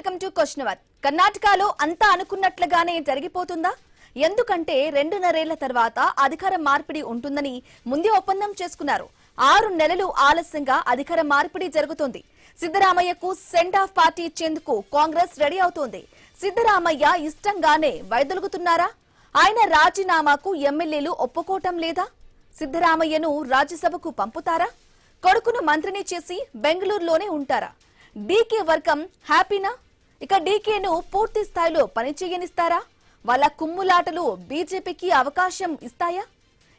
Welcome to question hour. కర్ణాటకలో అంతా అనుకున్నట్లుగానే జరిగిపోతుందా? ఎందుకంటే 2.5 తర్వాత అధికార మార్పిడి ఉంటుందని ముందే ఒప్పందం చేసుకున్నారు. 6 నెలలు ఆలస్యంగా అధికార మార్పిడి జరుగుతుంది. సిద్ధరామయ్యకు సెండ్ ఆఫ్ పార్టీ ఇచ్చేందుకు కాంగ్రెస్ రెడీ అవుతోంది. సిద్ధరామయ్య ఇష్టంగానే వైదొలుగుతున్నారా? ఆయన రాజీనామాకు ఎమ్మెల్యేలు ఒప్పుకోవటం లేదా? సిద్ధరామయ్యను రాజ్యసభకు పంపుతారా? కొడుకును మంత్రిని చేసి బెంగళూరులోనే ఉంటారా? డీకే వర్గం హ్యాపీనా? ఇక డీకేను పూర్తి స్థాయిలో పనిచేయనిస్తారా? వాళ్ళ కుమ్ములాటలు బీజేపీకి అవకాశం ఇస్తాయా?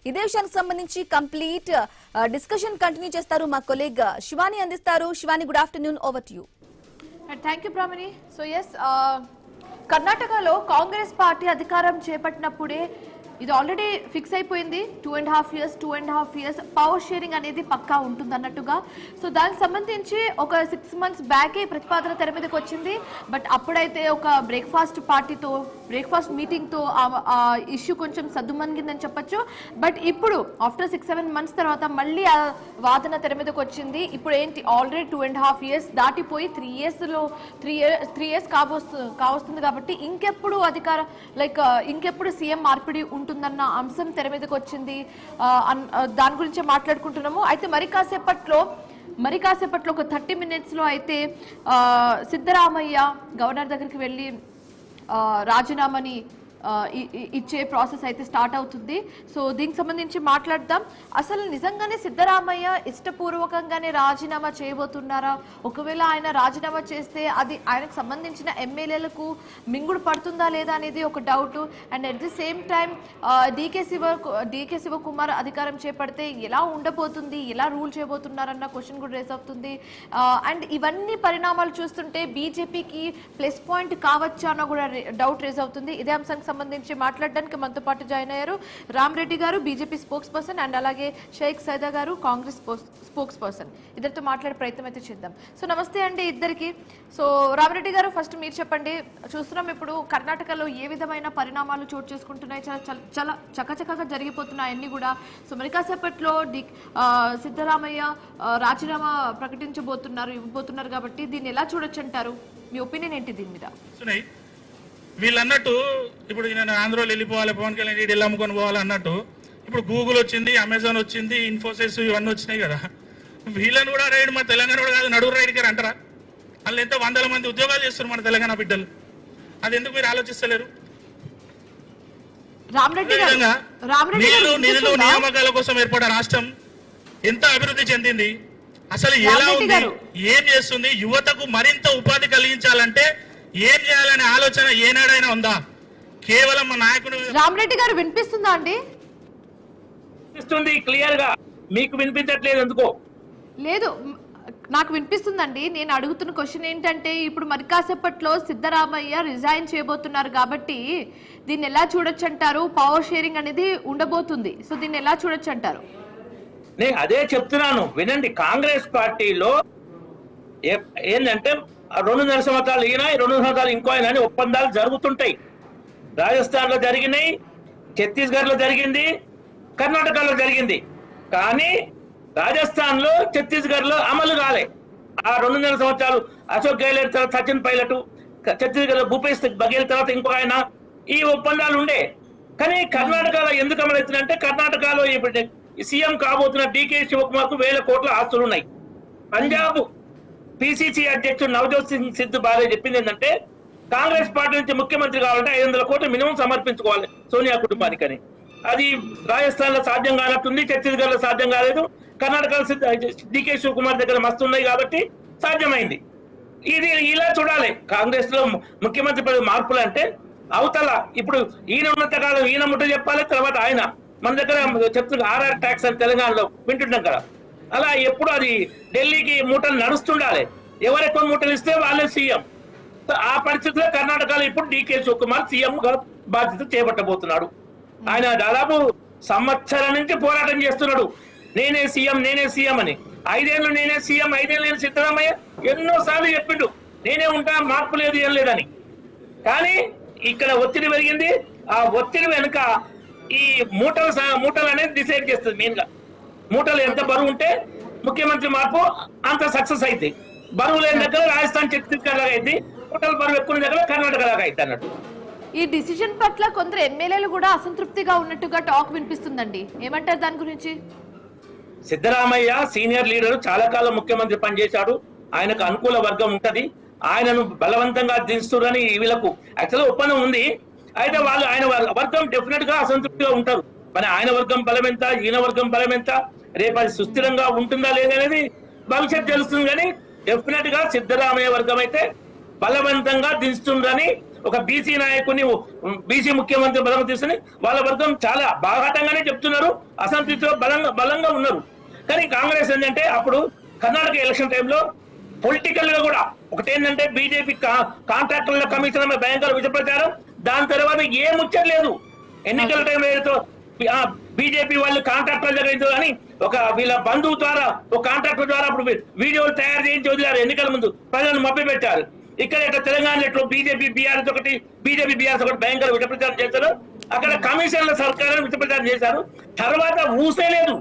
ఇదే విషయానికి సంబంధించి కంప్లీట్ డిస్కషన్ కంటిన్యూ చేస్తారు మా కొలీగ్ శివాని అందిస్తారు. Shivani, good afternoon, over to you. Thank you Pramini. So yes, కర్ణాటకలో కాంగ్రెస్ పార్టీ అధికారం చేపట్టినప్పుడే ఇది ఆల్రెడీ ఫిక్స్ అయిపోయింది. 2.5 years పవర్ షేరింగ్ అనేది పక్కా ఉంటుంది అన్నట్టుగా. సో దానికి సంబంధించి ఒక 6 months బ్యాకే ప్రతిపాదన తెర మీదకి వచ్చింది. బట్ అప్పుడైతే ఒక బ్రేక్ఫాస్ట్ మీటింగ్తో ఆ ఇష్యూ కొంచెం సద్దుమణిగిందని చెప్పొచ్చు. బట్ ఇప్పుడు ఆఫ్టర్ 6-7 months తర్వాత మళ్ళీ ఆ వాదన తెర మీదకి వచ్చింది. ఇప్పుడు ఏంటి, ఆల్రెడీ 2.5 years దాటిపోయి 3 years కావస్తుంది కాబట్టి ఇంకెప్పుడు ఇంకెప్పుడు సీఎం మార్పిడి ఉంటుందన్న అంశం తెర మీదకి వచ్చింది. దాని గురించి మాట్లాడుకుంటున్నాము. అయితే మరి కాసేపట్లో ఒక 30 minutes లో అయితే సిద్ధరామయ్య గవర్నర్ దగ్గరికి వెళ్ళి రాజీనామాని ఇచ్చే ప్రాసెస్ అయితే స్టార్ట్ అవుతుంది. సో దీనికి సంబంధించి మాట్లాడదాం. అసలు నిజంగానే సిద్ధరామయ్య ఇష్టపూర్వకంగానే రాజీనామా చేయబోతున్నారా? ఒకవేళ ఆయన రాజీనామా చేస్తే అది ఆయనకు సంబంధించిన ఎమ్మెల్యేలకు మింగుడు పడుతుందా లేదా అనేది ఒక doubt. And at the same time DK Shivakumar అధికారం చేపడితే ఎలా ఉండబోతుంది, ఎలా రూల్ చేయబోతున్నారన్న క్వశ్చన్ కూడా రేస్ అవుతుంది. అండ్ ఇవన్నీ పరిణామాలు చూస్తుంటే బీజేపీకి ప్లస్ పాయింట్ కావచ్చా అన్న కూడా డౌట్ రేస్ అవుతుంది. ఇదే అంశానికి సంబంధించి మాట్లాడడానికి మనతో పాటు జాయిన్ అయ్యారు రామరెడ్డి గారు, బీజేపీ స్పోక్స్ పర్సన్, అండ్ అలాగే షేక్ సైదా గారు, కాంగ్రెస్ స్పోక్స్ పర్సన్. ఇద్దరితో మాట్లాడే ప్రయత్నం అయితే చేద్దాం. సో నమస్తే అండి ఇద్దరికి. సో రామరెడ్డి గారు, ఫస్ట్ మీరు చెప్పండి. చూస్తున్నాం ఇప్పుడు కర్ణాటకలో ఏ విధమైన పరిణామాలు చోటు చేసుకుంటున్నాయి, చాలా చకచకగా జరిగిపోతున్నాయి అన్ని కూడా. సో మరి కాసేపట్లో సిద్ధరామయ్య రాజీనామా ఇవ్వబోతున్నారు కాబట్టి దీన్ని ఎలా చూడొచ్చు అంటారు? మీ ఒపీనియన్ ఏంటి దీని మీద? వీళ్ళు అన్నట్టు ఇప్పుడు నేను ఆంధ్రాలో వెళ్ళిపోవాలి, పవన్ కళ్యాణ్ ఇల్లు అమ్ముకొని పోవాలి అన్నట్టు ఇప్పుడు గూగుల్ వచ్చింది, అమెజాన్ వచ్చింది, ఇన్ఫోసిస్ ఇవన్నీ వచ్చినాయి కదా. వీళ్ళని కూడా రైడ్ మన తెలంగాణ కూడా కాదు, నడుగు రైడ్ గారు అంటారా? వాళ్ళు ఎంతో 100 మంది ఉద్యోగాలు చేస్తారు మన తెలంగాణ బిడ్డలు. అది ఎందుకు మీరు ఆలోచిస్తలేరు? నిధులు నియామకాల కోసం ఏర్పడిన రాష్ట్రం ఎంత అభివృద్ధి చెందింది, అసలు ఎలా ఉంది, ఏం చేస్తుంది, యువతకు మరింత ఉపాధి కలిగించాలంటే ఏం చేయాలనే ఆలోచన ఏనాడైనా ఉందా? కేవలం మా నాయకుడు. రామరెడ్డి గారు వినిపిస్తుందా అండి? వినిపిస్తుంది క్లియర్ గా. మీకు వినిపించట్లేదు ఎందుకో? లేదు, నాకు వినిపిస్తుందండి. నేను అడుగుతున్న క్వశ్చన్ ఏంటంటే, ఇప్పుడు మరి కాసేపట్లో సిద్ధరామయ్య రిజైన్ చేయబోతున్నారు కాబట్టి దీన్ని ఎలా చూడొచ్చు అంటారు? పవర్ షేరింగ్ అనేది ఉండబోతుంది. సో దీన్ని ఎలా చూడొచ్చు అంటారు? నేను అదే చెప్తున్నాను, వినండి. కాంగ్రెస్ పార్టీలో ఏంటంటే 2.5 సంవత్సరాలు ఈయన, 2 సంవత్సరాలు ఇంకో ఆయన అని ఒప్పందాలు జరుగుతుంటాయి. రాజస్థాన్ లో జరిగినాయి, ఛత్తీస్గఢ్ లో జరిగింది, కర్ణాటకలో జరిగింది. కానీ రాజస్థాన్ లో, ఛత్తీస్గఢ్ లో అమలు కాలే. ఆ 2.5 సంవత్సరాలు అశోక్ గెహ్లోట్ తర్వాత సచిన్ పైలట్, ఛత్తీస్గఢ్ లో భూపేష్ బఘేల్ తర్వాత ఇంకో ఆయన, ఈ ఒప్పందాలు ఉండే. కానీ కర్ణాటకలో ఎందుకు అమలు అవుతుందంటే, కర్ణాటకలో ఇప్పుడు సీఎం కాబోతున్న డీకే శివకుమార్ కు 1000 కోట్ల ఆస్తులు ఉన్నాయి. పంజాబ్ పిసిసి అధ్యక్షుడు నవజోత్ సింగ్ సిద్ధు బాగా చెప్పింది ఏంటంటే, కాంగ్రెస్ పార్టీ నుంచి ముఖ్యమంత్రి కావాలంటే 500 కోట్లు మినిమం సమర్పించుకోవాలి సోనియా కుటుంబానికని. అది రాజస్థాన్ లో సాధ్యం కానట్టుంది, ఛత్తీస్గఢ్ లో సాధ్యం కాలేదు, కర్ణాటకలో డీకే శివకుమార్ దగ్గర మస్తు ఉన్నాయి కాబట్టి సాధ్యమైంది. ఇది ఇలా చూడాలి. కాంగ్రెస్ లో ముఖ్యమంత్రి పదవి మార్పులు అంటే అవతల ఇప్పుడు ఈయన ఉన్నంత కాలం ఈయన ముట్ట చెప్పాలి, తర్వాత ఆయన. మన దగ్గర చెప్తున్న RR ట్యాక్స్ అని తెలంగాణలో వింటుంటాం కదా, అలా ఎప్పుడు అది ఢిల్లీకి మూటలు నడుస్తుండాలి. ఎవరు ఎక్కువ మూటలు ఇస్తే వాళ్ళే సీఎం. ఆ పరిస్థితిలో కర్ణాటకలో ఇప్పుడు డీకే శివకుమార్ సీఎం గా బాధ్యత చేపట్టబోతున్నాడు. ఆయన దాదాపు సంవత్సరం నుంచి పోరాటం చేస్తున్నాడు, నేనే సీఎం అని. 5 ఏళ్ళు నేనే సీఎం, 5 ఏళ్ళు నేను సిద్ధరామయ్య ఎన్నోసార్లు చెప్పిండు నేనే ఉంటా, మార్పు లేదు ఏం లేదని. కానీ ఇక్కడ ఒత్తిడి పెరిగింది. ఆ ఒత్తిడి వెనుక ఈ మూటలు అనేది డిసైడ్ చేస్తుంది. మెయిన్ గా మూటలు ఎంత బరువు ఉంటే ముఖ్యమంత్రి మార్పు అంత సక్సెస్ అయింది. బరువు లేని దగ్గర రాజస్థాన్ ఛత్తీస్గఢ్ లాగా అయింది. టోటల్ బరువు ఎక్కువ దగ్గర కర్ణాటక దాకా అయితే అన్నట్టు. ఈ డిసిజన్ పట్ల కొందరు ఎమ్మెల్యేలు కూడా అసంతృప్తిగా ఉన్నట్టుగా టాక్ వినిపిస్తుందండి, ఏమంటారు దాని గురించి? సిద్ధరామయ్య సీనియర్ లీడర్, చాలా కాలం ముఖ్యమంత్రి పనిచేశాడు, ఆయనకు అనుకూల వర్గం ఉంటది, ఆయనను బలవంతంగా దించుతారని వీళ్ళకు యాక్చువల్గా ఒప్పందం ఉంది. అయితే వాళ్ళు ఆయన వర్గం డెఫినెట్ గా అసంతృప్తిగా ఉంటారు. మరి ఆయన వర్గం బలం ఎంత, ఈయన వర్గం బలం ఎంత, రేపు అది సుస్థిరంగా ఉంటుందా లేదనేది భవిష్యత్తు తెలుస్తుంది. కానీ డెఫినెట్ గా సిద్ధరామయ్య వర్గం అయితే బలవంతంగా దించుతుందని ఒక బీసీ నాయకుని, బీసీ ముఖ్యమంత్రి బలం తీసుకుని వాళ్ళ వర్గం చాలా బాహాటంగానే చెప్తున్నారు, అసంతృప్తిలో బలంగా ఉన్నారు. కానీ కాంగ్రెస్ ఏంటంటే అప్పుడు కర్ణాటక ఎలక్షన్ టైంలో పొలిటికల్ గా కూడా ఒకటేంటంటే బీజేపీ కాంట్రాక్టర్ల కమిషన్ భయంకర విష ప్రచారం, దాని తర్వాత ఏ ముచ్చట్లేదు. ఎన్నికల టైంలో ఏదో బీజేపీ వాళ్ళు కాంట్రాక్టర్ దగ్గర అని ఒక వీళ్ళ బంధువు ద్వారా ఒక కాంట్రాక్టర్ ద్వారా అప్పుడు వీడియోలు తయారు చేయించి వదిలారు. ఎన్నికల ముందు ప్రజలను మభ్య పెట్టారు. ఇక్కడ ఇట్లా తెలంగాణ ఎట్లో బీజేపీ బీఆర్ఎస్ ఒకటి భయంకర విష ప్రచారం చేశారు. అక్కడ కమిషన్ల సర్కారు విష ప్రచారం చేశారు. తర్వాత ఊసే లేదు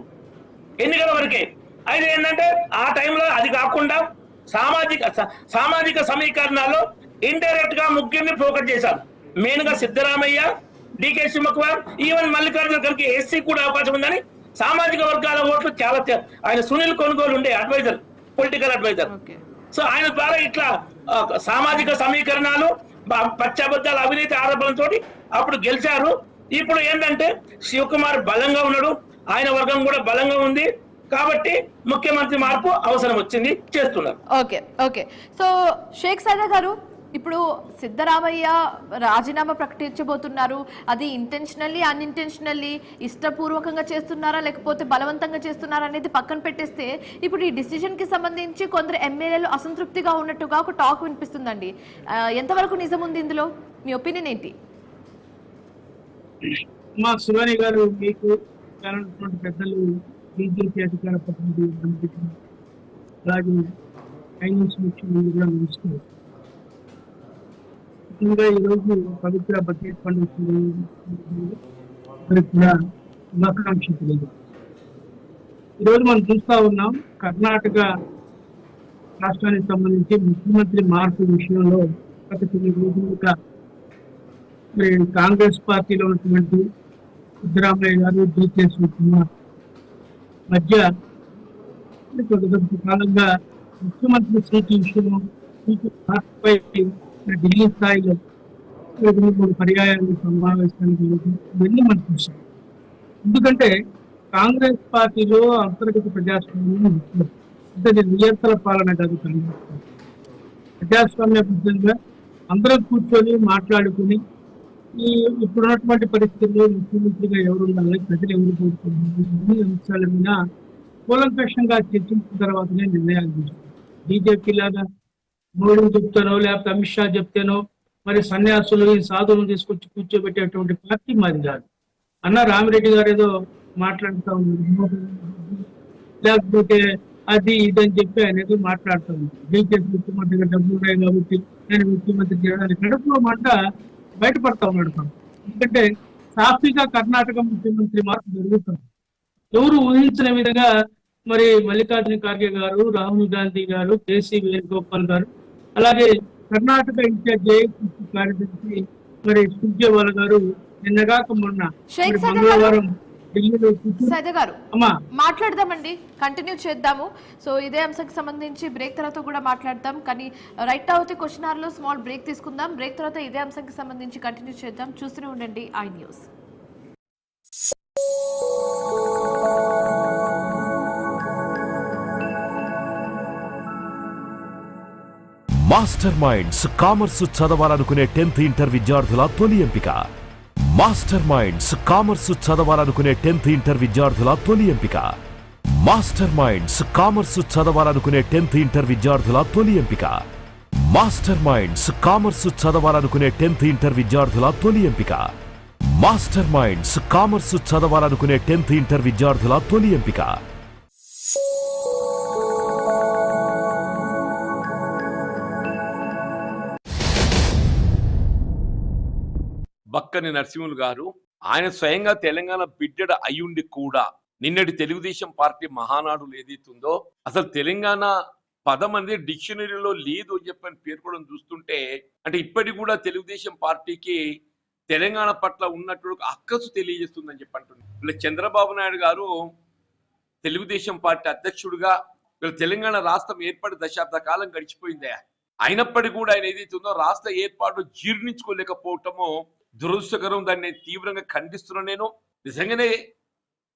ఎన్నికల వరకే. అయితే ఏంటంటే ఆ టైంలో అది కాకుండా సామాజిక సమీకరణాల్లో ఇండైరెక్ట్ గా ముగ్గురిని ఫోకస్ చేశారు. మెయిన్ గా సిద్ధరామయ్య, డికే శివకుమార్, ఈవెన్ మల్లికార్జున ఖర్గే ఎస్సీ కూడా అవకాశం ఉందని సామాజిక వర్గాల ఓట్లు చాలా. ఆయన సునీల్ కొనుగోలు ఉండే అడ్వైజర్, పొలిటికల్ అడ్వైజర్. సో ఆయన ద్వారా ఇట్లా సామాజిక సమీకరణాలు, పచ్చబద్దాల అవినీతి ఆరోపణలతో అప్పుడు గెలిచారు. ఇప్పుడు ఏంటంటే శివకుమార్ బలంగా ఉన్నాడు, ఆయన వర్గం కూడా బలంగా ఉంది, కాబట్టి ముఖ్యమంత్రి మార్పు అవసరం వచ్చింది, చేస్తున్నారు. ఓకే. సో షేక్ సైదా గారు, ఇప్పుడు సిద్ధరామయ్య రాజీనామా ప్రకటించబోతున్నారు. అది ఇంటెన్షనల్లీ అన్ఇంటెన్షనల్లీ ఇష్టపూర్వకంగా చేస్తున్నారా లేకపోతే బలవంతంగా చేస్తున్నారా అనేది పక్కన పెట్టేస్తే, ఇప్పుడు ఈ డిసిజన్ కి సంబంధించి కొందరు ఎమ్మెల్యేలు అసంతృప్తిగా ఉన్నట్టుగా ఒక టాక్ వినిపిస్తుందండి. ఎంతవరకు నిజం ఉంది ఇందులో? మీ ఒపీనియన్ ఏంటి? మా శివాని గారు, మీకు పెద్దలు, బీజేపీ అధికార ప్రతినిధి, అలాగే ఫైనాన్స్ ముఖ్యమంత్రి కూడా నమస్కారం. ముఖ్యంగా ఈరోజు పవిత్ర బడ్జెట్ పండుగ కూడా శుభాకాంక్షలు లేదు. ఈరోజు మనం చూస్తా ఉన్నాం, కర్ణాటక రాష్ట్రానికి సంబంధించి ముఖ్యమంత్రి మార్పు విషయంలో గత కొన్ని రోజులుగా మరి కాంగ్రెస్ పార్టీలో ఉన్నటువంటి సిద్ధరామయ్య గారు, డికే శివకుమార్ మధ్య కొంతకాలంగా ముఖ్యమంత్రి సీటు విషయం, సీటు మార్పుపై ఢిల్లీ స్థాయిలో 2-3 పర్యాయాలు సమావేశానికి ఇవన్నీ మనం చూసాం. ఎందుకంటే కాంగ్రెస్ పార్టీలో అంతర్గత ప్రజాస్వామ్యం అంటే నియంత్రణ పాలన కాదు. కాంగ్రెస్ పార్టీ ప్రజాస్వామ్యబద్ధంగా అందరం కూర్చొని మాట్లాడుకుని ఇప్పుడున్నటువంటి పరిస్థితుల్లో ముఖ్యమంత్రిగా ఎవరు ఉండాలి, ప్రజలు ఎవరు కోరుకుంటున్నారు, అన్ని అంశాల మీద కూలంకషంగా చర్చించిన తర్వాతనే నిర్ణయాలు తీసుకుంటారు. బీజేపీ లాగా మోడీ చెప్తానో లేకపోతే అమిత్ షా చెప్తేనో మరి సన్యాసులు, సాధువులను తీసుకొచ్చి కూర్చోబెట్టేటువంటి పార్టీ మాది కాదు. అన్న రామిరెడ్డి గారు ఏదో మాట్లాడుతూ ఉన్నారు, లేకపోతే అది ఇదని చెప్పి ఆయన ఏదో మాట్లాడుతూ ఉన్నారు. బీజేపీ ముఖ్యమంత్రిగా డబ్బులు ఉన్నాయి కాబట్టి నేను ముఖ్యమంత్రి చేయడానికి కడుపులో మాట బయటపడతా ఉన్నాడు. ఎందుకంటే సాఫీగా కర్ణాటక ముఖ్యమంత్రి మార్పు జరుగుతుంది. ఎవరు ఊహించిన విధంగా మరి మల్లికార్జున ఖర్గే గారు, రాహుల్ గాంధీ గారు, కేసీ వేణుగోపాల్ గారు, అలాగే కర్ణాటక ఇన్ఛార్జ్ ఏఐసిసి కార్యదర్శి మరి సుర్జేవాలా గారు నిన్నగాక మొన్న మంగళవారం ఢిల్లీలో మాట్లాడదామండి, కంటిన్యూ చేద్దాము. సో ఇదే అంశానికి సంబంధించి బ్రేక్ తర్వాత కూడా మాట్లాడదాం. కానీ రైట్ అవుతే క్వశ్చన్ అవర్ లో స్మాల్ బ్రేక్ తీసుకుందాం. బ్రేక్ తర్వాత ఇదే అంశానికి సంబంధించి కంటిన్యూ చేద్దాం. చూస్తూనే ఉండండి I news. Master minds commerce చదవాలనుకునే 10th ఇంటర్ విద్యార్థుల తొలి ఎంపిక. మాస్టర్ మైండ్స్ కామర్స్ చదవాలనుకునే 10th ఇంటర్ విద్యార్థుల తొలి ఎంపిక. మాస్టర్ మైండ్స్ కామర్స్ చదవాలనుకునే 10th ఇంటర్ విద్యార్థుల తొలి ఎంపిక. మాస్టర్ మైండ్స్ కామర్స్ చదవాలనుకునే 10th ఇంటర్ విద్యార్థుల తొలి ఎంపిక. మాస్టర్ మైండ్స్ కామర్స్ చదవాలనుకునే 10th ఇంటర్ విద్యార్థుల తొలి ఎంపిక. బక్కని నరసింహులు గారు, ఆయన స్వయంగా తెలంగాణ బిడ్డ అయ్యుండి కూడా నిన్నటి తెలుగుదేశం పార్టీ మహానాడులు ఏదైతుందో అసలు తెలంగాణ పదం అనేది డిక్షనరీలో లేదు అని చెప్పని పేర్కొనడం చూస్తుంటే అంటే ఇప్పటికి కూడా తెలుగుదేశం పార్టీకి తెలంగాణ పట్ల ఉన్నట్టు అక్కసు తెలియజేస్తుందని చెప్పి అంటున్నారు. ఇలా చంద్రబాబు నాయుడు గారు తెలుగుదేశం పార్టీ అధ్యక్షుడిగా తెలంగాణ రాష్ట్రం ఏర్పడి దశాబ్ద కాలం గడిచిపోయిందే. అయినప్పటికీ కూడా ఆయన ఏదైతే ఉందో రాష్ట్ర ఏర్పాటు జీర్ణించుకోలేకపోవటము దురదృష్టకరం. దాన్ని నేను తీవ్రంగా ఖండిస్తున్నాను. నేను నిజంగానే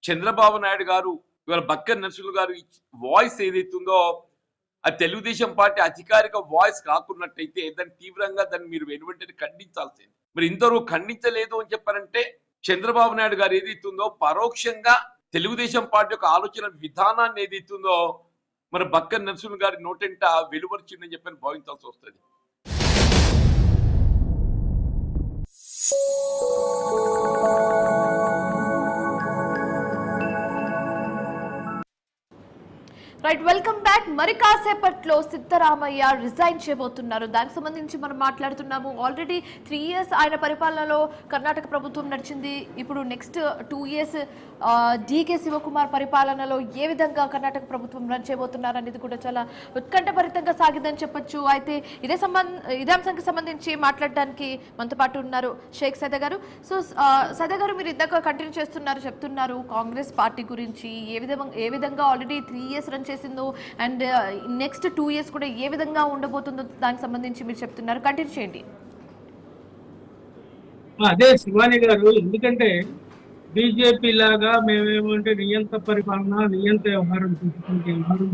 చంద్రబాబు నాయుడు గారు ఇవాళ బక్కర్ నరసింహులు గారు వాయిస్ ఏదైతే ఉందో ఆ తెలుగుదేశం పార్టీ అధికారిక వాయిస్ కాకున్నట్టయితే దాన్ని తీవ్రంగా దాన్ని మీరు వెనువెంటనే ఖండించాల్సింది. మరి ఇంతవరకు ఖండించలేదు అని చెప్పారంటే చంద్రబాబు నాయుడు గారు ఏదైతే ఉందో పరోక్షంగా తెలుగుదేశం పార్టీ యొక్క ఆలోచన విధానాన్ని ఏదైతే ఉందో మరి బక్కర్ నరసింహులు గారి నోటెంట వెలువరిచిందని చెప్పని భావించాల్సి వస్తుంది. Right, welcome back. మరి కాసేపట్లో సిద్ధరామయ్య రిజైన్ చేయబోతున్నారు. దానికి సంబంధించి మనం మాట్లాడుతున్నాము. ఆల్రెడీ 3 years ఆయన పరిపాలనలో కర్ణాటక ప్రభుత్వం నడిచింది. ఇప్పుడు నెక్స్ట్ 2 years డీకే శివకుమార్ పరిపాలనలో ఏ విధంగా కర్ణాటక ప్రభుత్వం రన్ చేయబోతున్నారు అనేది కూడా చాలా ఉత్కంఠభరితంగా సాగిద్దని చెప్పొచ్చు. అయితే ఇదే అంశానికి సంబంధించి మాట్లాడడానికి మనతో పాటు ఉన్నారు షేక్ సైదా గారు. సో సైదా గారు, మీరు ఇందాక కంటిన్యూ చెప్తున్నారు కాంగ్రెస్ పార్టీ గురించి ఏ విధంగా ఆల్రెడీ 3 years రన్ చేసిందో అండ్ నెక్స్ట్ 2 years కూడా ఏ విధంగా ఉండబోతుందో దానికి సంబంధించి మీరు చెప్తున్నారు. కంటిన్యూ చేయండి. అదే శివాని గారు, ఎందుకంటే బీజేపీ లాగా మేమేమంటే నియంత పరిపాలన నియంత వ్యవహారం తీసుకుంటే వ్యవహారం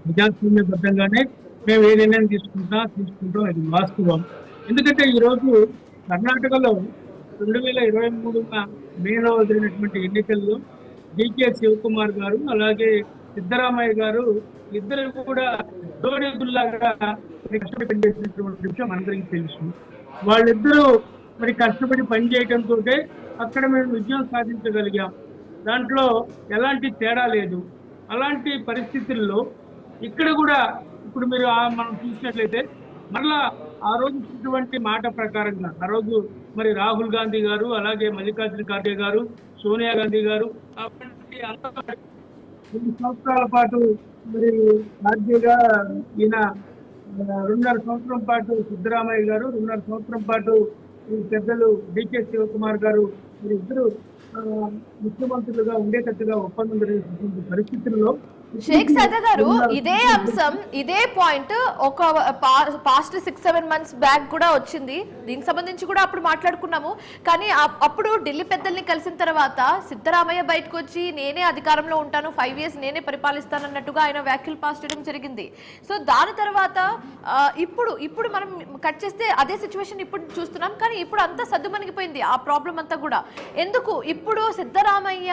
ప్రజాస్వామ్యబద్ధంగానే మేము ఏ నిర్ణయం తీసుకుంటాం అది వాస్తవం. ఎందుకంటే ఈరోజు కర్ణాటకలో 2023 మేలో జరిగినటువంటి ఎన్నికల్లో డీకే శివకుమార్ గారు అలాగే సిద్ధరామయ్య గారు ఇద్దరు కూడా జోడీదుల్లాగా కష్టపడి పనిచేసినటువంటి విషయం అందరికీ తెలుసు. వాళ్ళిద్దరూ మరి కష్టపడి పనిచేయడంతో అక్కడ మేము విజయం సాధించగలిగాం. దాంట్లో ఎలాంటి తేడా లేదు. అలాంటి పరిస్థితుల్లో ఇక్కడ కూడా ఇప్పుడు మీరు మనం చూసినట్లయితే మళ్ళా ఆ రోజు ఇచ్చినటువంటి మాట ప్రకారంగా ఆ రోజు మరి రాహుల్ గాంధీ గారు అలాగే మల్లికార్జున ఖార్గే గారు సోనియా గాంధీ గారు 2 సంవత్సరాల పాటు మరి ఖార్గేగా ఈయన 2.5 సంవత్సరం పాటు సిద్ధరామయ్య గారు 2.5 సంవత్సరం పాటు పెద్దలు డీకే శివకుమార్ గారు ఇద్దరు ముఖ్యమంత్రులుగా ఉండేటట్టుగా ఒప్పందం జరిగినటువంటి పరిస్థితుల్లో షేక్ సైదా గారు, ఇదే అంశం ఇదే పాయింట్ ఒక పాస్ట్ 6-7 months బ్యాక్ కూడా వచ్చింది. దీనికి సంబంధించి కూడా అప్పుడు మాట్లాడుకున్నాము. కానీ అప్పుడు ఢిల్లీ పెద్దల్ని కలిసిన తర్వాత సిద్ధరామయ్య బయటకు వచ్చి నేనే అధికారంలో ఉంటాను, 5 years నేనే పరిపాలిస్తాను అన్నట్టుగా ఆయన వ్యాఖ్యలు పాస్ చేయడం జరిగింది. సో దాని తర్వాత ఇప్పుడు మనం కట్ చేస్తే అదే సిచ్యువేషన్ ఇప్పుడు చూస్తున్నాం. కానీ ఇప్పుడు అంతా సద్దుమణిగిపోయింది ఆ ప్రాబ్లం అంతా కూడా. ఎందుకు ఇప్పుడు సిద్ధరామయ్య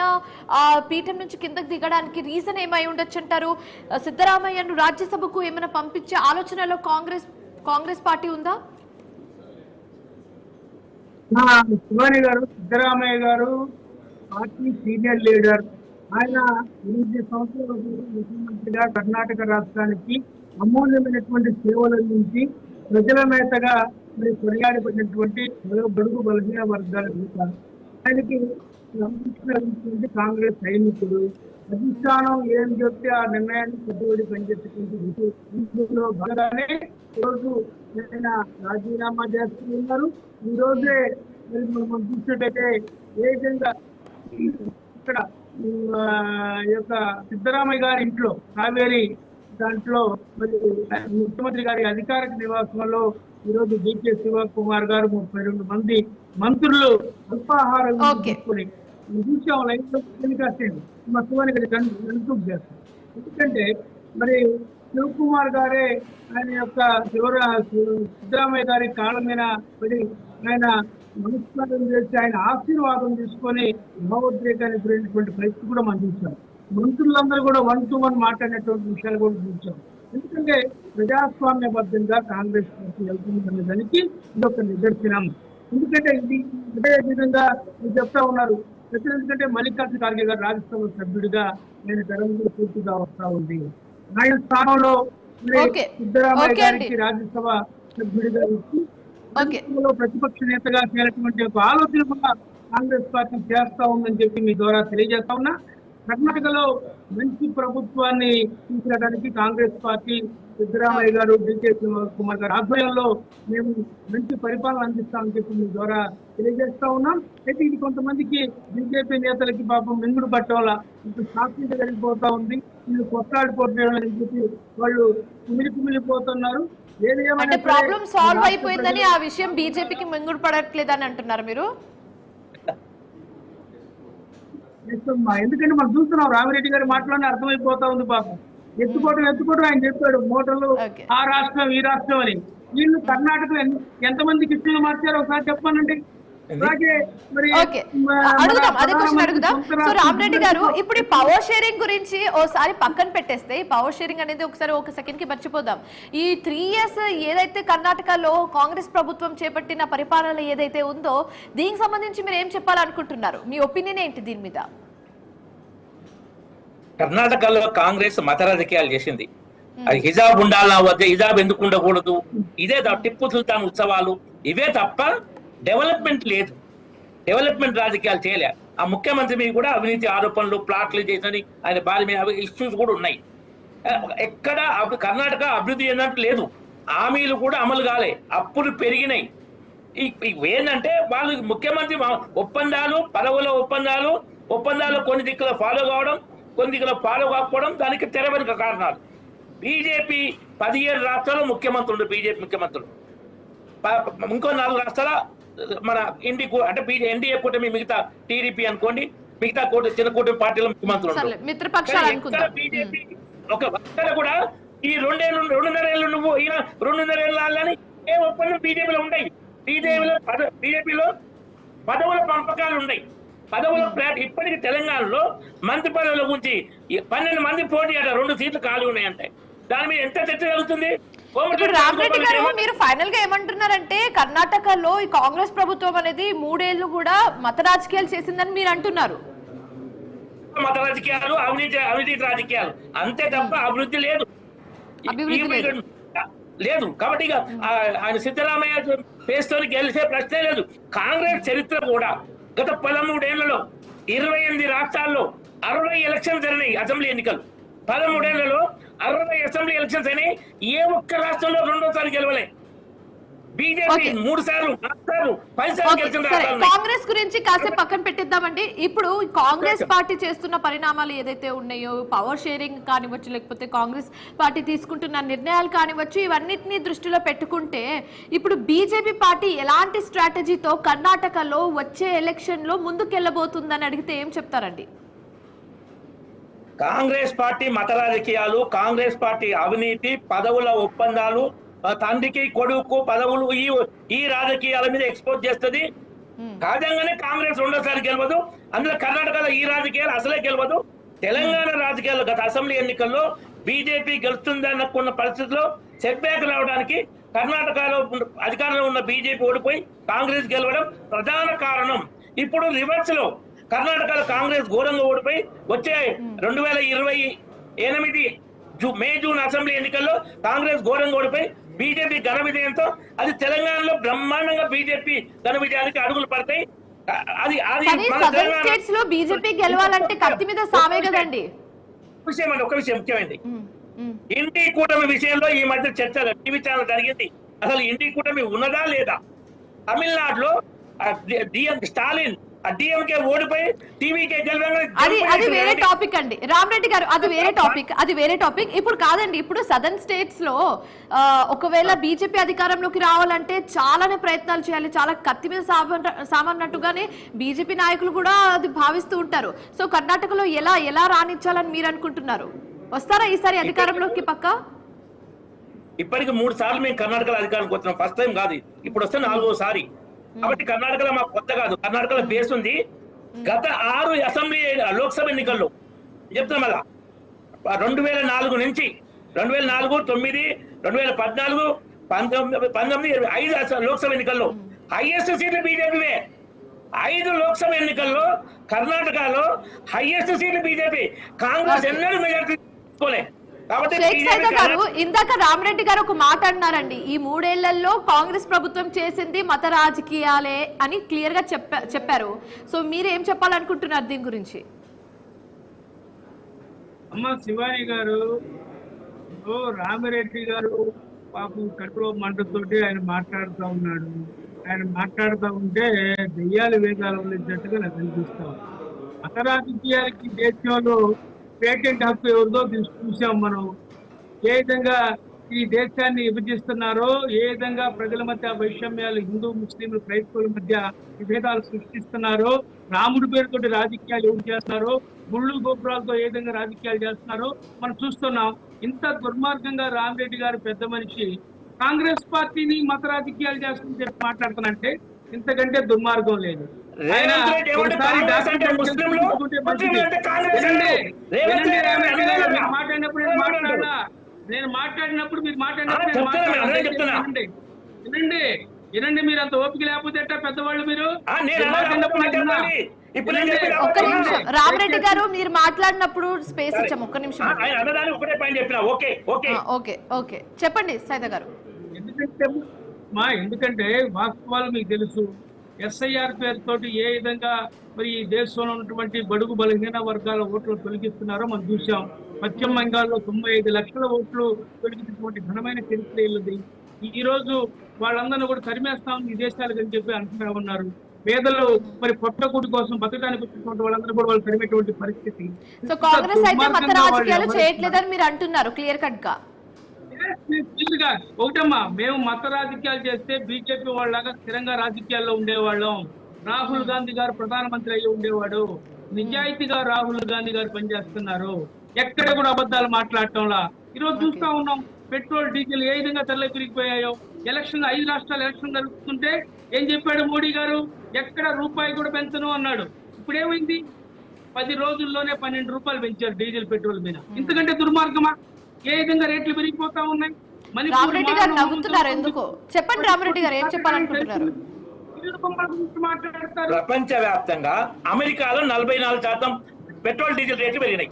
పీఠం నుంచి కిందకి దిగడానికి రీజన్ ఏమై ఉండొచ్చు అంటారు? సిద్ధరామయ్యను రాజ్యసభకు ఏమైనా పంపించే ఆలోచనలో కాంగ్రెస్ పార్టీ ఉందా? శివాని గారు, సిద్ధరామయ్య గారు పార్టీ సీనియర్ లీడర్. ఆయన 8 సంవత్సరాల ముఖ్యమంత్రిగా కర్ణాటక రాష్ట్రానికి అమూల్యమైనటువంటి సేవల నుంచి ప్రజల నేతగా మరి కొనియాడబడినటువంటి బడుగు బలహీన వర్గాల నేత. ఆయనకి కాంగ్రెస్ సైనికుడు. అధిష్టానం ఏం చెప్తే ఆ నిర్ణయాన్ని కట్టుబడి పనిచేసేటువంటి భాగంగానే ఈరోజు ఆయన రాజీనామా చేస్తూ ఉన్నారు. ఈ రోజే మనం చూసినట్టయితే ఏ విధంగా ఇక్కడ ఈ యొక్క సిద్ధరామయ్య గారి ఇంట్లో కావేరీ దాంట్లో మరి ముఖ్యమంత్రి గారి అధికారిక నివాసంలో ఈరోజు డీకే శివకుమార్ గారు 32 మంది మంత్రులు అల్పాహారం తీసుకొని చూసాం. లైఫ్ మా శివాని గారి కన్క్లూడ్ చేస్తాం. ఎందుకంటే మరి శివకుమార్ గారే ఆయన యొక్క సిద్ధరామయ్య గారి కాళ్ళ మీద పడి ఆయన నమస్కారం చేసి ఆయన ఆశీర్వాదం తీసుకొని భావోద్రేకానికి గురైనటువంటి పరిస్థితి కూడా మనం చూసాం. మంత్రులందరూ కూడా 1-to-1 మాట్లాడినటువంటి విషయాలు కూడా చూసాం. ఎందుకంటే ప్రజాస్వామ్యబద్ధంగా కాంగ్రెస్ పార్టీ వెళ్తుందనే దానికి ఇదొక నిదర్శనం. ఎందుకంటే ఇది అదే విధంగా మీరు చెప్తా ఉన్నారు. ఎందుకంటే మల్లికార్జున ఖార్గే గారు రాజ్యసభ సభ్యుడిగా నేను తెలంగాణ పూర్తిగా వస్తా ఉంది. ఆయన స్థానంలో సిద్ధరామయ్య గారికి రాజ్యసభ సభ్యుడిగా ఇచ్చి ప్రతిపక్ష నేతగా చేరినటువంటి ఒక ఆలోచన కూడా కాంగ్రెస్ పార్టీ చేస్తా ఉందని చెప్పి మీ ద్వారా తెలియజేస్తా ఉన్నా. కర్ణాటకలో మంచి ప్రభుత్వాన్ని తీసుకురావడానికి కాంగ్రెస్ పార్టీ సిద్ధరామయ్య గారు, డికే కుమార్ గారు ఆధ్వర్యంలో మేము మంచి పరిపాలన అందిస్తామని చెప్పి మీ ద్వారా తెలియజేస్తా ఉన్నాం. అయితే ఇది కొంతమందికి బీజేపీ నేతలకి పాపం మింగుడు పట్టవల్ల ఇప్పుడు సాక్షిగా జరిగిపోతా ఉంది. వీళ్ళు కొట్లాడిపోతున్నారని చెప్పి వాళ్ళు కుమిలిపోతున్నారు. అంటే ప్రాబ్లం సాల్వ్ అయిపోయిందని ఆ విషయం బీజేపీకి మింగుడు పడట్లేదని అంటున్నారు మీరు? ఎందుకంటే మనం చూస్తున్నాం రామిరెడ్డి గారు మాట్లాడిన అర్థమైపోతా ఉంది పాపం. ఎత్తుకోవడం ఆయన చెప్పాడు, మోటార్లు ఆ రాష్ట్రం ఈ రాష్ట్రం అని. వీళ్ళు కర్ణాటక ఎంతమంది కిష్టులు మార్చారో ఒకసారి చెప్పానండి. అలాగే మరి అడుగుదాం, అదే క్వశ్చన్ అడుగుదాం. సో రామిరెడ్డి గారు, ఇప్పుడు పవర్ షేరింగ్ గురించి ఓసారి పక్కన పెట్టేస్తే, పవర్ షేరింగ్ అనేది ఒకసారి ఒక సెకండ్ కి మర్చిపోదాం. ఈ 3 years ఏదైతే కర్ణాటకలో కాంగ్రెస్ ప్రభుత్వం చేపట్టిన పరిపాలన ఏదైతే ఉందో దీనికి సంబంధించి మీరు ఏం చెప్పాలనుకుంటున్నారు? మీ ఒపీనియన్ ఏంటి దీని మీద? కర్ణాటకలో కాంగ్రెస్ మత రాజకీయాలు చేసింది. అది హిజాబ్ ఉండాలా వద్ద, హిజాబ్ ఎందుకు ఉండకూడదు, ఇదే టిప్పు సుల్తాన్ ఉత్సవాలు, ఇవే తప్ప డెవలప్మెంట్ లేదు. డెవలప్మెంట్ రాజకీయాలు చేయలే. ఆ ముఖ్యమంత్రి మీద కూడా అవినీతి ఆరోపణలు, ప్లాట్లు చేసని ఆయన భార్య మీద ఇష్యూస్ కూడా ఉన్నాయి. ఎక్కడ కర్ణాటక అభివృద్ధి ఏంటంటే లేదు. హామీలు కూడా అమలు కాలే, అప్పులు పెరిగినాయి. ఏంటంటే వాళ్ళు ముఖ్యమంత్రి ఒప్పందాలు, పదవుల ఒప్పందాలు కొన్ని దిక్కుల ఫాలో కావడం, కొన్ని దిక్కుల ఫాలో కాకపోవడం దానికి తెరవెనుక కారణాలు. బీజేపీ 17 రాష్ట్రాల్లో ముఖ్యమంత్రులు, బీజేపీ ముఖ్యమంత్రులు, ఇంకో 4 రాష్ట్రాల మన ఎన్డీఏ కూటమి, మిగతా టీడీపీ అనుకోండి, మిగతా చిన్న కూటమి పార్టీల ముఖ్యమంత్రులు. బీజేపీ ఒక్కడ కూడా ఈ 2.5 ఏళ్ళు నువ్వు ఈయన 2.5 ఏళ్ళని ఏ ఒప్పందం బీజేపీలో ఉన్నాయి. బీజేపీలో పదవుల పంపకాలు ఉన్నాయి. పదవుల ఇప్పటికీ తెలంగాణలో మంత్రి పదవుల గురించి 12 మంది పోటీ అట, 2 సీట్లు ఖాళీ ఉన్నాయంటే దాని మీద ఎంత చర్చ జరుగుతుంది? ఇప్పుడు రామిరెడ్డి గారు, మీరు ఫైనల్ గా ఏమంటున్నారంటే కర్ణాటకలో ఈ కాంగ్రెస్ ప్రభుత్వం అనేది 3 ఏళ్లు కూడా మత రాజకీయాలు చేసిందని మీరు అంటున్నారు. మత రాజకీయాలు, అవినీతి రాజకీయాలు, అంతే తప్ప అభివృద్ధి లేదు. కాబట్టి ఇక ఆయన సిద్ధరామయ్య పేరుతో గెలిచే ప్రశ్నే లేదు. కాంగ్రెస్ చరిత్ర కూడా గత 13 ఏళ్లలో 28 రాష్ట్రాల్లో 60 ఎలక్షన్లు జరిగినాయి. అసెంబ్లీ ఎన్నికలు 13 ఏళ్లలో 60 అసెంబ్లీ ఎలక్షన్స్ అయినాయి. ఏ ఒక్క రాష్ట్రంలో 2వ సారి గెలవలే. బీజేపీ 3 సార్లు 4 సార్లు 10 సార్లు గెలిచింది. కాంగ్రెస్ గురించి కాసేపు పక్కన పెట్టిద్దామండి. ఇప్పుడు కాంగ్రెస్ పార్టీ చేస్తున్న పరిణామాలు ఏదైతే ఉన్నాయో, పవర్ షేరింగ్ కానివచ్చు, లేకపోతే కాంగ్రెస్ పార్టీ తీసుకుంటున్న నిర్ణయాలు కానివచ్చు, ఇవన్నిటిని దృష్టిలో పెట్టుకుంటే ఇప్పుడు బీజేపీ పార్టీ ఎలాంటి స్ట్రాటజీతో కర్ణాటకలో వచ్చే ఎలక్షన్ లో ముందుకెళ్లబోతుందని అడిగితే ఏం చెప్తారండి? కాంగ్రెస్ పార్టీ మత రాజకీయాలు, కాంగ్రెస్ పార్టీ అవినీతి, పదవుల ఒప్పందాలు, తండ్రికి కొడుకు పదవులు, ఈ రాజకీయాల మీద ఎక్స్పోజ్ చేస్తుంది. సహజంగానే కాంగ్రెస్ 2వ సారి గెలవదు. అందులో కర్ణాటకలో ఈ రాజకీయాలు అసలే గెలవదు. తెలంగాణ రాజకీయాల్లో గత అసెంబ్లీ ఎన్నికల్లో బీజేపీ గెలుస్తుందనుకున్న పరిస్థితిలో సెట్ బ్యాక్ రావడానికి కర్ణాటకలో అధికారంలో ఉన్న బీజేపీ ఓడిపోయి కాంగ్రెస్ గెలవడం ప్రధాన కారణం. ఇప్పుడు రివర్స్ లో కర్ణాటకలో కాంగ్రెస్ ఘోరంగా ఓడిపోయి వచ్చే 2028 మే జూన్ అసెంబ్లీ ఎన్నికల్లో కాంగ్రెస్ ఘోరంగా ఓడిపోయి బీజేపీ ఘన విజయంతో అది తెలంగాణలో బ్రహ్మాండంగా బీజేపీ ఘన విజయానికి అడుగులు పడతాయి. బీజేపీ గెలవాలంటే కత్తి మీద సామే కదండి. ఒక విషయం ముఖ్యమైనది, ఇండి కూటమి విషయంలో ఈ మధ్య చర్చ టీవీ ఛానల్ జరిగింది. అసలు ఇండి కూటమి ఉన్నదా లేదా? తమిళనాడులో స్టాలిన్ డిఎంకే ఓడిపోయి టీవీకే అది వేరే టాపిక్ అండి రామిరెడ్డి గారు, అది వేరే టాపిక్. ఇప్పుడు కాదండి, ఇప్పుడు సదర్న్ స్టేట్స్ లో ఒకవేళ బీజేపీ అధికారంలోకి రావాలంటే చాలానే ప్రయత్నాలు చేయాలి, చాలా కత్తి మీద సామన్నట్టుగానే బీజేపీ నాయకులు కూడా అది భావిస్తూ ఉంటారు. సో కర్ణాటకలో ఎలా రాణించాలని మీరు అనుకుంటున్నారు? వస్తారా ఈసారి అధికారంలోకి? పక్క ఇప్పటికి 3 సార్లు మేము కర్ణాటకలో అధికారానికి వస్తున్నాం. ఫస్ట్ టైం కాదు, ఇప్పుడు వస్తే 4వ సారి. కాబట్టి కర్ణాటకలో మాకు కొత్త కాదు, కర్ణాటకలో బేస్ ఉంది. గత 6 అసెంబ్లీ లోక్సభ ఎన్నికల్లో చెప్తాం అలా 2004 నుంచి 2004, 9, 2014, 19, 5 లోక్సభ ఎన్నికల్లో హైయెస్ట్ సీట్లు బీజేపీవే. 5 లోక్సభ ఎన్నికల్లో కర్ణాటకలో హైయెస్ట్ సీట్లు బీజేపీ. కాంగ్రెస్ ఎన్నడూ మెజార్టీ తీసుకోలే. ఇందాక రామిరెడ్డి గారు ఒక మాట అన్నారండి, ఈ 3 ఏళ్లలో కాంగ్రెస్ ప్రభుత్వం చేసింది మత రాజకీయాలే అని క్లియర్ గా చెప్పారు. సో మీరు ఏం చెప్పాలనుకుంటున్నారు దీని గురించి? అమ్మ శివాని గారు, రామిరెడ్డి గారు పాపం కడుపులో మంటతోటి ఆయన మాట్లాడుతూ ఉన్నాడు. ఆయన మాట్లాడుతూ ఉంటే దెయ్యాలు వేదాలు వెళ్ళినట్టుగా నాకు అనిపిస్తాం. మత రాజకీయాలకి దేశంలో పేటెంట్ హక్కు ఎవరిదో చూసాం మనం. ఏ విధంగా ఈ దేశాన్ని విభజిస్తున్నారో, ఏ విధంగా ప్రజల మధ్య వైషమ్యాలు, హిందూ ముస్లింలు క్రైస్తవుల మధ్య విభేదాలు సృష్టిస్తున్నారో, రాముడి పేరుతోటి రాజకీయాలు ఎవరు చేస్తున్నారో, గుళ్ళు గోపురాలతో ఏ విధంగా రాజకీయాలు చేస్తున్నారో మనం చూస్తున్నాం. ఇంత దుర్మార్గంగా రామిరెడ్డి గారు పెద్ద మనిషి కాంగ్రెస్ పార్టీని మత రాజకీయాలు చేస్తుంటే మాట్లాడుతానంటే ఇంతకంటే దుర్మార్గం లేదు. ఆయన ఒకసారి మాట్లాడినప్పుడు నేను మాట్లాడినప్పుడు మీరు మాట్లాడినప్పుడు వినండి. మీరు అంత ఓపిక లేకపోతే పెద్దవాళ్ళు మీరు ఒక్క నిమిషం రామిరెడ్డి గారు, మీరు మాట్లాడినప్పుడు స్పేస్ ఇచ్చాము. ఒక్క నిమిషం. ఓకే ఓకే చెప్పండి సైద గారు. ఎందుకంటే వాస్తవాలు మీకు తెలుసు. ఎస్ఐఆర్ పేరుతోటి ఏ విధంగా మరి ఈ దేశంలో ఉన్నటువంటి బడుగు బలహీన వర్గాల ఓట్లు తొలగిస్తున్నారో మనం చూసాం. పశ్చిమ బెంగాల్లో 95 లక్షల ఓట్లు తొలగించినటువంటి ఘనమైన చరిత్ర ఇల్లుది. ఈ రోజు వాళ్ళందరినీ కూడా తరిమేస్తాం ఈ దేశాలకు అని చెప్పి అంటున్నా ఉన్నారు. పేదలు మరి పొట్టకూటి కోసం బతకడానికి వచ్చినటువంటి వాళ్ళందరూ కూడా వాళ్ళు తరిమేటువంటి పరిస్థితి. సో కాంగ్రెస్ అయితే మత రాజకీయాలు చేయట్లేదని మీరు అంటున్నారు క్లియర్ కట్ గా. ఒకటమ్మా, మేము మత రాజకీయాలు చేస్తే బీజేపీ వాళ్ళగా స్థిరంగా రాజకీయాల్లో ఉండేవాళ్ళం. రాహుల్ గాంధీ గారు ప్రధానమంత్రి అయ్యి ఉండేవాడు. నిజాయితీగా రాహుల్ గాంధీ గారు పనిచేస్తున్నారు. ఎక్కడ కూడా అబద్ధాలు మాట్లాడటంలా ఈరోజు చూస్తా ఉన్నాం. పెట్రోల్ డీజిల్ ఏ విధంగా తెల్ల పెరిగిపోయాయో. ఎలక్షన్ 5 రాష్ట్రాలు ఎలక్షన్ జరుగుతుంటే ఏం చెప్పాడు మోడీ గారు? ఎక్కడ రూపాయి కూడా పెంచను అన్నాడు. ఇప్పుడు ఏమైంది? 10 రోజుల్లోనే 12 రూపాయలు పెంచారు డీజిల్ పెట్రోల్ మీద. ఇంతకంటే దుర్మార్గమా? ఏ విధంగా రేట్లు పెరిగిపోతా ఉన్నాయి. రామిరెడ్డి గారు నవ్వుతున్నారు ఎందుకు? చెప్పండి రామిరెడ్డి గారు, ఏం చెప్పాలనుకుంటున్నారు? ప్రపంచ వ్యాప్తంగా అమెరికాలో 44% పెట్రోల్ డీజిల్ రేట్లు పెరిగినాయి.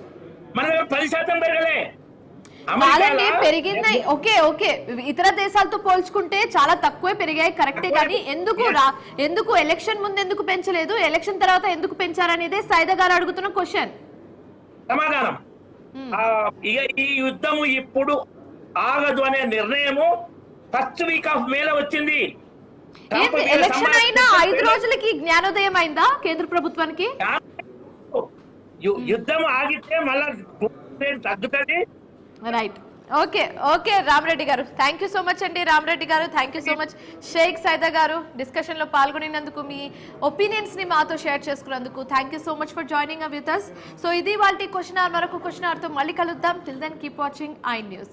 మన దగ్గర 10% పెరగలే. కాదండి పెరిగినాయి. ఓకే ఇతర దేశాలతో పోల్చుకుంటే చాలా తక్కువే పెరిగాయి కరెక్టే, కానీ ఎందుకు ఎలక్షన్ ముందు ఎందుకు పెంచలేదు, ఎలక్షన్ తర్వాత ఎందుకు పెంచారనేదే సైద గారు అడుగుతున్న క్వశ్చన్. సమాధానం, ఇక ఈ యుద్ధము ఇప్పుడు ఆగదు అనే నిర్ణయము ఫస్ట్ వీక్ ఆఫ్ మేలో వచ్చింది. ఎలక్షన్ అయినా 5 రోజులకి జ్ఞానోదయం అయిందా కేంద్ర ప్రభుత్వానికి? యుద్ధం ఆగితే మళ్ళా తగ్గుతుంది. రైట్. ఓకే రామిరెడ్డి గారు, థ్యాంక్ యూ సో మచ్ అండి. రామిరెడ్డి గారు thank you so much. Sheikh Saida గారు డిస్కషన్ లో పాల్గొనినందుకు, మీ ఒపీనియన్స్ ని మాతో షేర్ చేసుకున్నందుకు thank you so much for joining with us. So ఇది వాళ్ళ క్వశ్చన్ అవర్. మరొక క్వశ్చన్ అవర్ తో మళ్ళీ కలుద్దాం. Till then keep watching I news.